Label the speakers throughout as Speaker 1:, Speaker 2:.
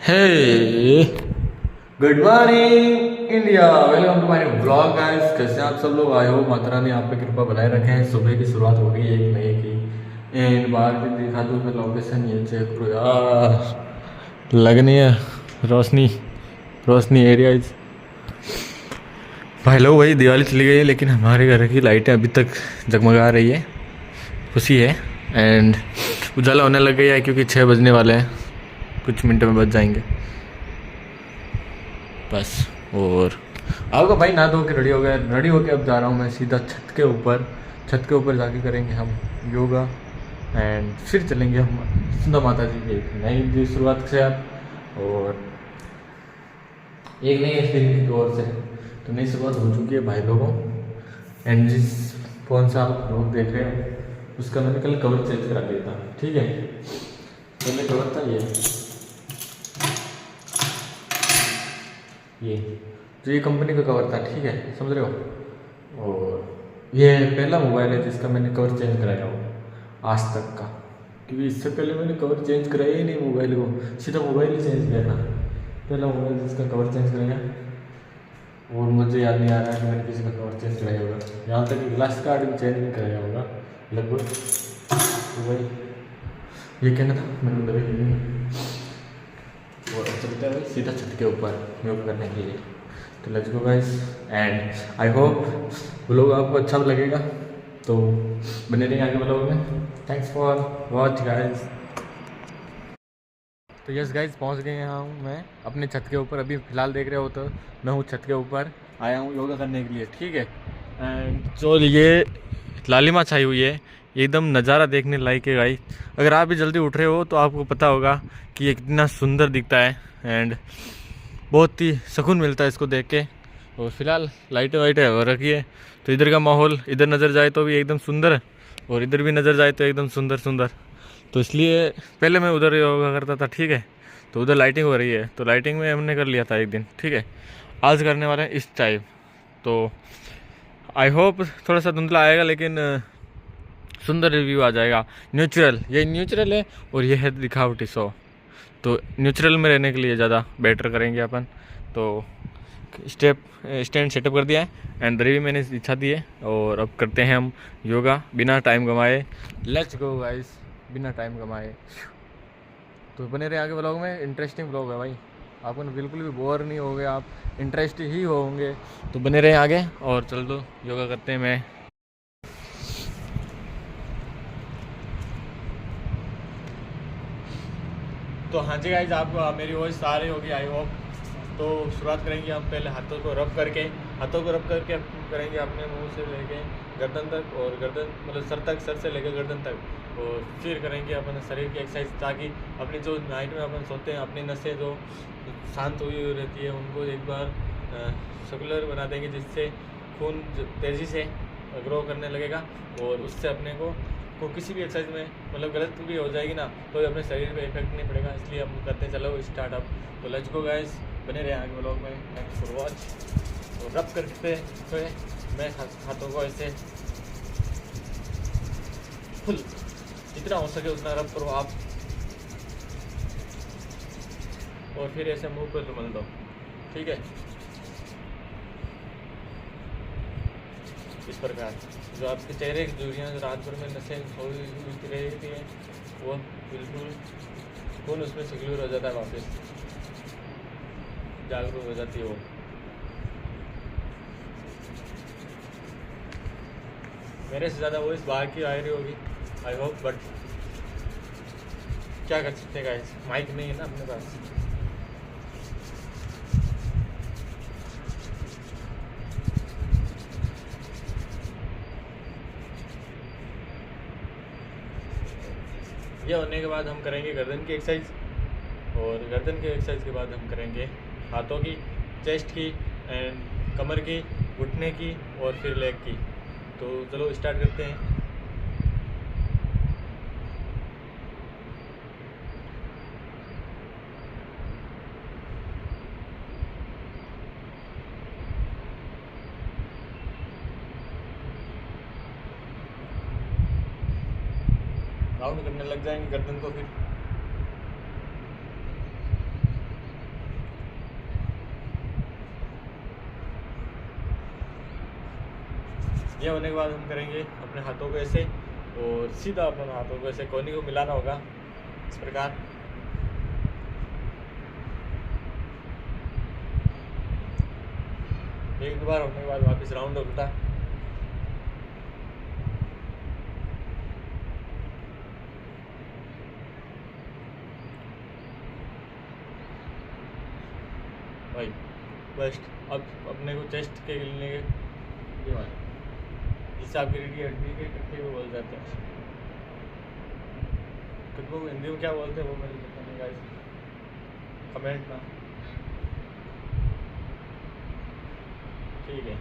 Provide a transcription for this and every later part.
Speaker 1: Hey good morning India, welcome to my blog guys. कैसे हैं आप सब लोग? आई होप माता रानी आप पे कृपा बनाए रखे हैं। सुबह की शुरुआत हो गई है एक नई की। एंड बाहर की दिखा दूँ मैं लोकेशन, ये चेक करो यार, लगनी है रोशनी, रोशनी एरिया इज। भाई लोग, वही दिवाली चली गई है लेकिन हमारे घर की लाइटें अभी तक जगमगा रही है, खुशी है। एंड उजाला होने लग गया है क्योंकि 6 बजने वाले हैं, कुछ मिनटों में बच जाएंगे बस। और आपका भाई नहा धो के रेडी हो गया, रेडी होके अब जा रहा हूँ मैं सीधा छत के ऊपर। छत के ऊपर जाके करेंगे हम योगा एंड फिर चलेंगे हम सुंदर माता जी की एक नई दिन शुरुआत से आप, और एक नई दिन की ओर से तो नई शुरुआत हो चुकी है भाई लोगों। एंड जिस फोन से आप लोग देख रहे हो उसका मैंने कल कवर चेंज करा दिया था, ठीक है। पहले कवर था ये जो ये कंपनी का कवर था, ठीक है, समझ रहे हो। और ये पहला मोबाइल है जिसका मैंने कवर चेंज कराया हो आज तक का, क्योंकि इससे पहले मैंने कवर चेंज कराया ही नहीं मोबाइल को, सीधा मोबाइल ही चेंज किया था। पहला मोबाइल जिसका कवर चेंज कराया, और मुझे याद नहीं आ रहा है कि मैंने किसी का कवर चेंज कराया होगा। यहाँ तक कि ग्लास कार्ड भी चेंज नहीं कराया होगा लगभग। तो भाई ये कहना था मैंने दबे और चलते हैं भाई सीधा छत के ऊपर योग करने के लिए। तो let's go guys, and I hope vlog आपको अच्छा लगेगा, तो बने रहिए आगे व्लॉग में। Thanks for watch guys. तो यस गाइस, पहुंच गए यहाँ हूँ मैं अपने छत के ऊपर। अभी फ़िलहाल देख रहे हो तो मैं हूँ छत के ऊपर, आया हूँ योगा करने के लिए, ठीक है। एंड जो ये लालिमा छाई हुई है, एकदम नज़ारा देखने लायक है गाइस। अगर आप भी जल्दी उठ रहे हो तो आपको पता होगा कि ये कितना सुंदर दिखता है एंड बहुत ही सुकून मिलता है इसको देख के। और फिलहाल लाइटें वाइटें हो रखी है तो इधर का माहौल, इधर नज़र जाए तो भी एकदम सुंदर है और इधर भी नज़र जाए तो एकदम सुंदर सुंदर। तो इसलिए पहले मैं उधर योगा करता था, ठीक है। तो उधर लाइटिंग हो रही है तो लाइटिंग में हमने कर लिया था एक दिन, ठीक है। आज करने वाले हैं इस टाइम। तो आई होप थोड़ा सा धुंधला आएगा लेकिन सुंदर रिव्यू आ जाएगा। न्यूचुरल, ये न्यूचुरल है और ये है दिखावटी शो। तो न्यूट्रल में रहने के लिए ज़्यादा बेटर करेंगे अपन। तो स्टैंड सेटअप कर दिया है एंड भी मैंने इच्छा दी है, और अब करते हैं हम योगा बिना टाइम गंवाए। लेट्स गो गाइस, बिना टाइम गंवाए। तो बने रहे आगे ब्लॉग में, इंटरेस्टिंग ब्लॉग है भाई, आपको बिल्कुल भी बोर नहीं होगे, आप इंटरेस्ट ही होंगे। तो बने रहे आगे और चल दो योगा करते हैं। मैं तो हाँ जी गाइज, आपको मेरी वॉइस आ रही होगी आई होप। तो शुरुआत करेंगे हम पहले हाथों को रब करके करेंगे अपने मुंह से लेके गर्दन तक, और गर्दन मतलब सर तक, सर से लेकर गर्दन तक। और फिर करेंगे अपन शरीर की एक्सरसाइज, ताकि अपनी जो नाइट में अपन सोते हैं अपनी नसें जो शांत हुई रहती है उनको एक बार सर्कुलर बना देंगे, जिससे खून तेज़ी से ग्रो करने लगेगा और उससे अपने को किसी भी एक्सरसाइज में मतलब गलत भी हो जाएगी ना तो अपने शरीर पे इफेक्ट नहीं पड़ेगा। इसलिए हम करते हैं, चलो स्टार्ट अप। तो लेट्स गो गाइस, बने रहे आगे व्लॉग में। Thanks for watch. तो रब करते हुए मैं हाथों को ऐसे फुल जितना हो सके उतना रब करो आप, और फिर ऐसे मुंह पर रुमाल दो, ठीक है। इस प्रकार जो आपके चेहरे की दूरियाँ जो रात भर में नसें सोई रहती हैं वो बिल्कुल खून उसमें सिक्योर हो जाता है, वापस जागरूक हो जाती है वो। मेरे से ज़्यादा वो इस बाहर की आ रही होगी आई होप, बट क्या कर सकते हैं गाइस, माइक नहीं है ना अपने पास। ये होने के बाद हम करेंगे गर्दन की एक्सरसाइज, और गर्दन की एक्सरसाइज के बाद हम करेंगे हाथों की, चेस्ट की एंड कमर की, घुटने की और फिर लेग की। तो चलो स्टार्ट करते हैं। राउंड करने लग जाएंगे गर्दन को, फिर ये होने के बाद हम करेंगे अपने हाथों को ऐसे और सीधा अपने हाथों को ऐसे कोहनी को मिलाना होगा इस प्रकार। एक बार होने के बाद वापस राउंड उल्टा। भाई बेस्ट। अब अपने को चेस्ट के लिए ये वाला जिससे आपकी रीढ़ हड्डी के कट्टे को बोल जाते हैं। कट्टों को हिंदी में क्या बोलते हैं वो मुझे पता नहीं गाइस, कमेंट ना। ठीक है,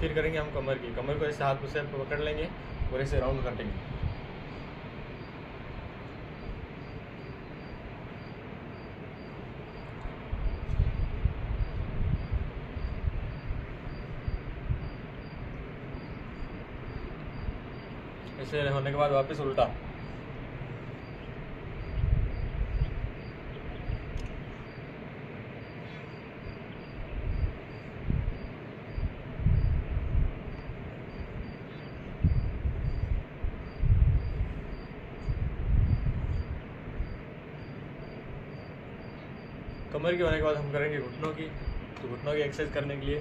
Speaker 1: फिर करेंगे हम कमर की। कमर को ऐसे हाथ से पकड़ लेंगे और ऐसे राउंड काटेंगे। ऐसे होने के बाद वापस उल्टा। कमर के होने के बाद हम करेंगे घुटनों की। तो घुटनों की एक्सरसाइज करने के लिए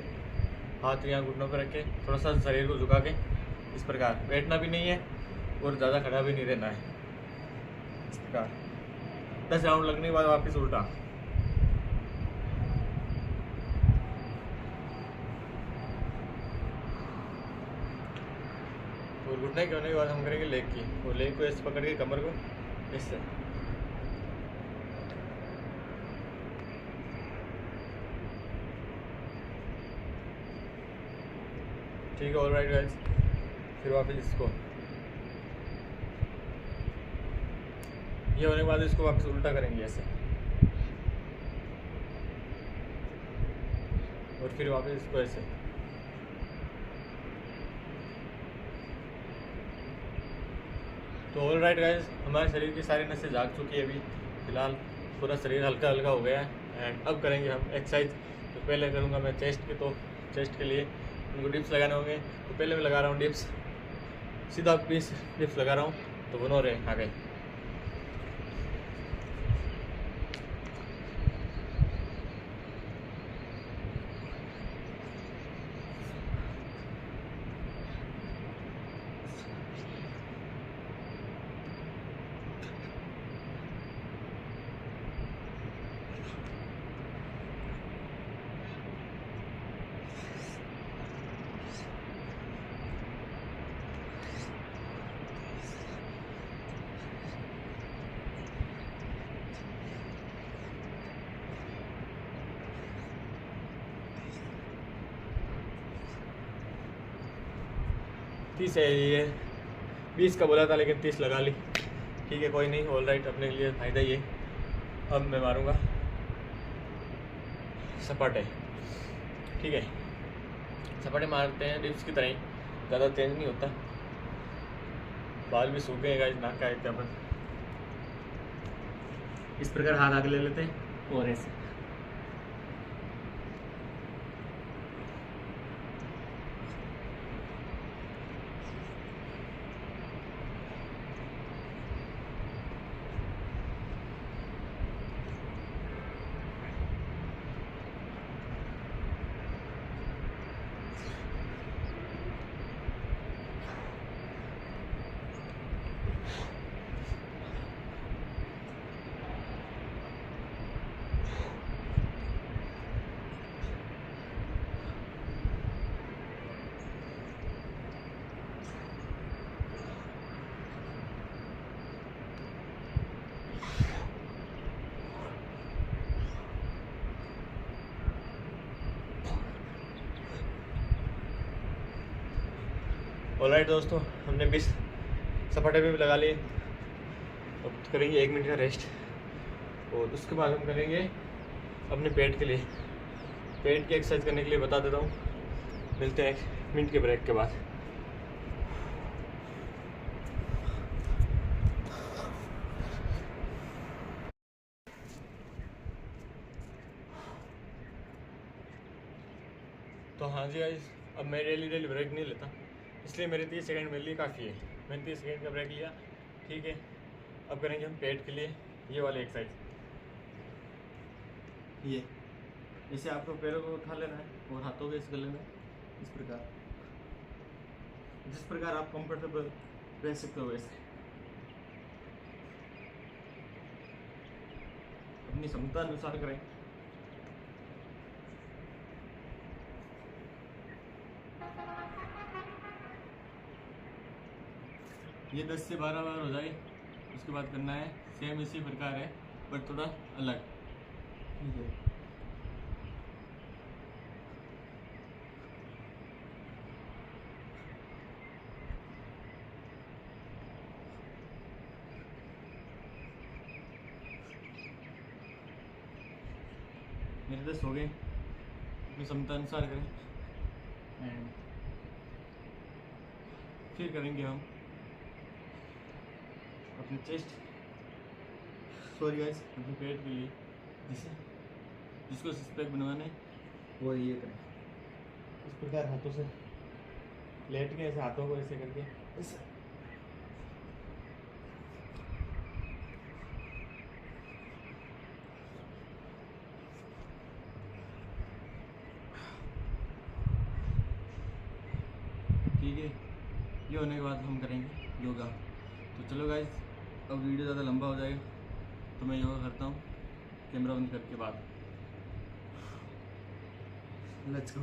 Speaker 1: हाथ यहाँ घुटनों पर रख के थोड़ा सा शरीर को झुका के इस प्रकार बैठना भी नहीं है और ज़्यादा खड़ा भी नहीं रहना है। इस प्रकार 10 राउंड लगने के बाद वापस उल्टा। और घुटने के होने के बाद हम करेंगे लेग की। और लेग को ऐसे पकड़ के कमर को इससे ठीक है। ऑलराइट गाइस, फिर वापस इसको ये होने के बाद इसको वापस उल्टा करेंगे ऐसे और फिर वापस इसको ऐसे। तो ऑलराइट गाइस, हमारे शरीर की सारी नसें जाग चुकी है अभी फिलहाल। पूरा शरीर हल्का हल्का हो गया है। एंड अब करेंगे हम एक्सरसाइज। तो पहले करूँगा मैं चेस्ट के। तो चेस्ट के लिए उनको डिप्स लगाने होंगे। तो पहले मैं लगा रहा हूँ डिप्स, सीधा 20 डिप्स लगा रहा हूँ। तो बनो रहे आगे। तीस है ये, 20 का बोला था लेकिन 30 लगा ली। ठीक है, कोई नहीं, ऑल राइट, अपने लिए फ़ायदा ही है। अब मैं मारूंगा सपाटे। ठीक है, सपाटे मारते हैं डिप्स की तरह ही, ज़्यादा तेज नहीं होता। बाल भी सूख गए गाइस, नाक का एक अपन इस प्रकार हाथ आगे ले लेते हैं और ऐसे ऑलराइट दोस्तों, हमने 20 सपाटे भी लगा लिए। अब करेंगे 1 मिनट का रेस्ट और उसके बाद हम करेंगे अपने पेट के लिए। पेट की एक्सरसाइज करने के लिए बता देता हूँ। मिलते हैं 1 मिनट के ब्रेक के बाद। तो हाँ जी गाइस, अब मैं डेली ब्रेक नहीं लेता। इसलिए मेरे 30 सेकंड मेरे लिए काफ़ी है। मैंने 30 सेकंड का ब्रेक लिया, ठीक है। अब करेंगे हम पेट के लिए ये वाली एक्सरसाइज। ये इसे आपको पैरों को उठा लेना है और हाथों के इस गले में इस प्रकार, जिस प्रकार आप कंफर्टेबल रह सकते हो वैसे अपनी क्षमता अनुसार करें। ये 10 से 12 बार हो जाए, उसके बाद करना है सेम इसी प्रकार है पर थोड़ा अलग, ठीक है। मेरे 10 हो गए, अपनी क्षमता अनुसार करें। एंड फिर करेंगे हम अपने चेस्ट, सॉरी गाइस, अपने पेट के लिए जिसको सिक्स पैक बनवाने वो ये करें। इस प्रकार हाथों से लेट के ऐसे हाथों को ऐसे करके ऐसे ठीक है। ये होने के बाद हम करेंगे योगा। तो चलो गाइस, अब वीडियो ज़्यादा लंबा हो जाएगा तो मैं योगा करता हूँ कैमरा बंद करके बाद। Let's go.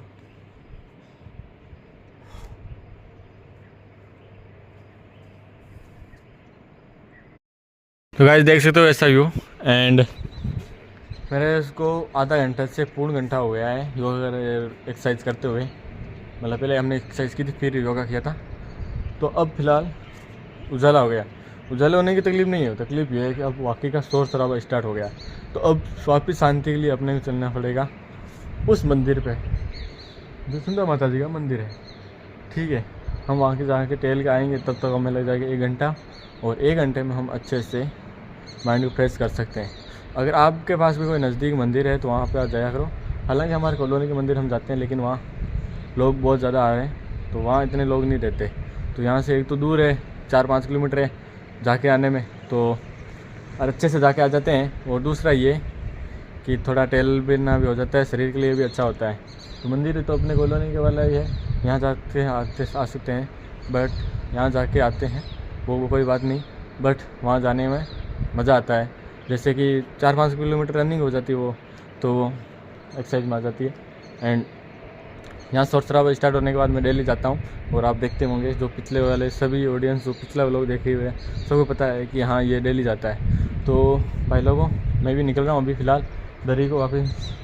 Speaker 1: तो गाइस देख सकते हो ऐसा व्यू। एंड मेरे इसको आधा घंटा से पूर्ण घंटा हो गया है योगा एक्सरसाइज करते हुए। मतलब पहले हमने एक्सरसाइज की थी फिर योगा किया था। तो अब फिलहाल उजाला हो गया। उजाले होने की तकलीफ़ नहीं है, तकलीफ़ ये है कि अब वाकई का शोर शराबा स्टार्ट हो गया। तो अब वापस शांति के लिए अपने को चलना पड़ेगा उस मंदिर पे जो सुंदर माता जी का मंदिर है, ठीक है। हम वहाँ के जाके टहल के आएंगे, तब तक हमें लग जाएगा 1 घंटा, और 1 घंटे में हम अच्छे से माइंड को फ्रेश कर सकते हैं। अगर आपके पास भी कोई नज़दीक मंदिर है तो वहाँ पे आप जाया करो। हालांकि हमारे कॉलोनी के मंदिर हम जाते हैं, लेकिन वहाँ लोग बहुत ज़्यादा आ रहे हैं तो वहाँ इतने लोग नहीं रहते। तो यहाँ से एक तो दूर है, 4-5 किलोमीटर है जाके आने में, तो और अच्छे से जाके आ जाते हैं। और दूसरा ये कि थोड़ा टहल फिरना भी हो जाता है, शरीर के लिए भी अच्छा होता है। तो मंदिर तो अपने कॉलोनी के वाला ही है, यहाँ जाके आ सकते हैं। बट यहाँ जाके आते हैं वो कोई बात नहीं, बट वहाँ जाने में मज़ा आता है। जैसे कि 4-5 किलोमीटर रनिंग हो जाती है वो, तो वो एक्सरसाइज में आ जाती है। एंड यहाँ शॉर्ट शराबा स्टार्ट होने के बाद मैं डेली जाता हूँ। और आप देखते होंगे जो पिछले वाले सभी ऑडियंस जो पिछला लोग देखे हुए हैं सबको पता है कि हाँ ये डेली जाता है। तो भाई लोगों, मैं भी निकल रहा हूँ अभी फ़िलहाल। दरी को वापस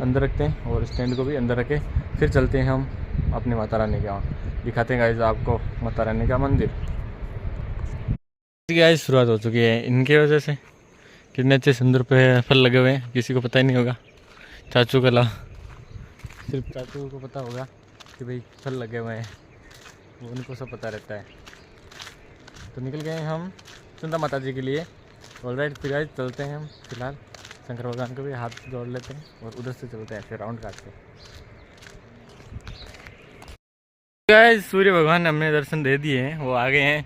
Speaker 1: अंदर रखते हैं और स्टैंड को भी अंदर रखे, फिर चलते हैं हम अपने माता रानी के वहाँ, दिखाते हैं गाइस आपको माता रानी का मंदिर। गाइस शुरुआत हो चुकी है इनके वजह से। कितने अच्छे सुंदर पे फल लगे हुए हैं, किसी को पता ही नहीं होगा, चाचू का सिर्फ चाचू को पता होगा कि भाई फल लगे हुए हैं, वो उनको सब पता रहता है। तो निकल गए हम सुंदर माता जी के लिए। ऑलराइट, फिर गाइस चलते हैं हम फिलहाल शंकर भगवान को भी हाथ जोड़ लेते हैं और उधर से चलते हैं फिर राउंड काटते। गाइस सूर्य भगवान ने हमें दर्शन दे दिए हैं, वो आ गए हैं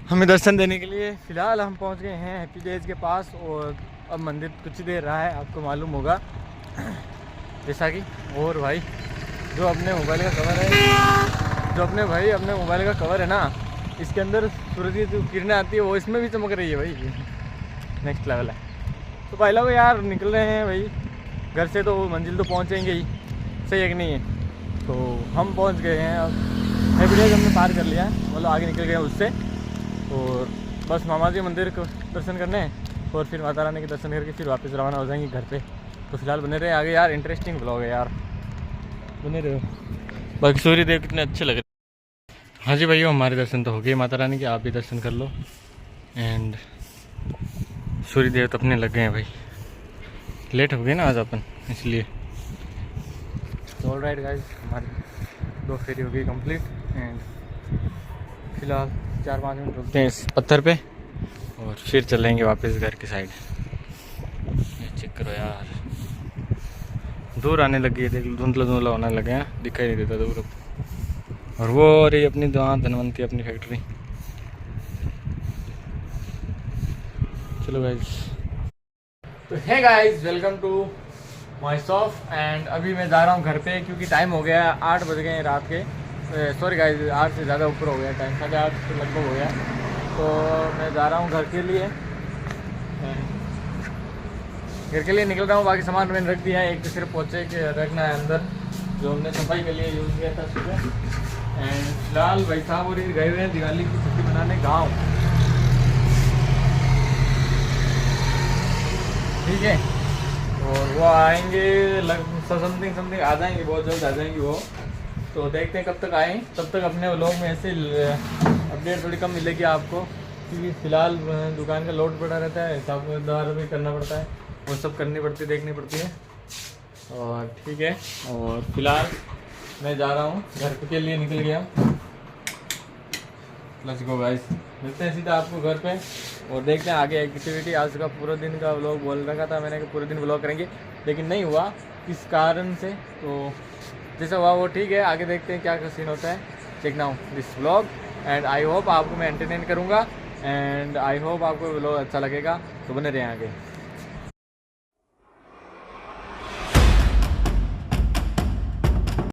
Speaker 1: हमें दर्शन देने के लिए। फिलहाल हम पहुंच गए हैं हैप्पी डेज के पास, और अब मंदिर कुछ ही देर रहा है, आपको मालूम होगा जैसा कि। और भाई जो अपने मोबाइल का कवर है, जो अपने मोबाइल का कवर है ना, इसके अंदर सूरज की जो किरणें आती है वो इसमें भी चमक रही है भाई, नेक्स्ट लेवल है। तो भाई लोग यार निकल रहे हैं भाई घर से, तो मंजिल तो पहुंचेंगे ही, सही है कि नहीं है। तो हम पहुंच गए हैं, अब हैप्पी डेज हमने पार कर लिया है, मतलब आगे निकल गए हैं उससे। और बस मामा जी मंदिर को दर्शन करने हैं और फिर माता रानी के दर्शन करके फिर वापस रवाना हो जाएंगे घर पे। तो फिलहाल बने रहे आगे यार, इंटरेस्टिंग ब्लॉग है यार, बने रहे। बाकी सूर्य देव कितने अच्छे लग रहे हैं। हाँ जी भैया, हमारे दर्शन तो हो गए माता रानी के, आप भी दर्शन कर लो। एंड सूर्य देव तो अपने लग गए हैं भाई, लेट हो गए ना आज अपन इसलिए। तो ऑलराइट गाइस, हमारी 2 फेरी हो गई कंप्लीट। एंड फिलहाल 4-5 मिनट रुकते हैं इस पत्थर पे और फिर चलेंगे वापस घर की साइड। चेक करो यार, दूर आने लगी है, देख धुंधला धुंधला होने लगे हैं, दिखाई नहीं देता दूर। और वो रही अपनी वहाँ धनवंती अपनी फैक्ट्री। चलो गाइस, तो है guys, welcome to my shop. And अभी मैं जा रहा हूँ घर पे क्योंकि टाइम हो गया 8 बज गए हैं रात के। सॉरी गाइस, 8 से ज़्यादा ऊपर हो गया टाइम, 8:30 तो लगभग हो गया। तो मैं जा रहा हूँ घर के लिए, निकल रहा हूँ। बाकी सामान मैंने रख दिया है, एक तो सिर्फ पोछे के रखना है अंदर जो हमने सफाई के लिए यूज़ किया था सुबह। एंड फिलहाल भाई साहब और गए हुए हैं दिवाली की छुट्टी मनाने गाँव, ठीक है। और वो आएंगे समथिंग आ जाएंगे, बहुत जल्द आ जाएंगे वो। तो देखते हैं कब तक आए, तब तक अपने व्लॉग में ऐसे अपडेट थोड़ी कम मिलेगी आपको, क्योंकि फ़िलहाल दुकान का लोड पड़ा रहता है, हिसाब किताब भी करना पड़ता है, वो सब करनी पड़ती है, देखनी पड़ती है। और ठीक है, और फिलहाल मैं जा रहा हूँ घर के लिए, निकल गया। लेट्स गो गाइस, मिलते हैं सीधा आपको घर पे और देखते हैं आगे एक्टिविटी। आज का पूरा दिन का व्लॉग बोल रखा था मैंने कि पूरे दिन व्लॉग करेंगे, लेकिन नहीं हुआ किस कारण से। तो जैसा हुआ वो ठीक है, आगे देखते हैं क्या सीन होता है। Check now this vlog and I hope आपको मैं एंटरटेन करूँगा एंड आई होप आपको व्लॉग अच्छा लगेगा, तो बने रहें आगे।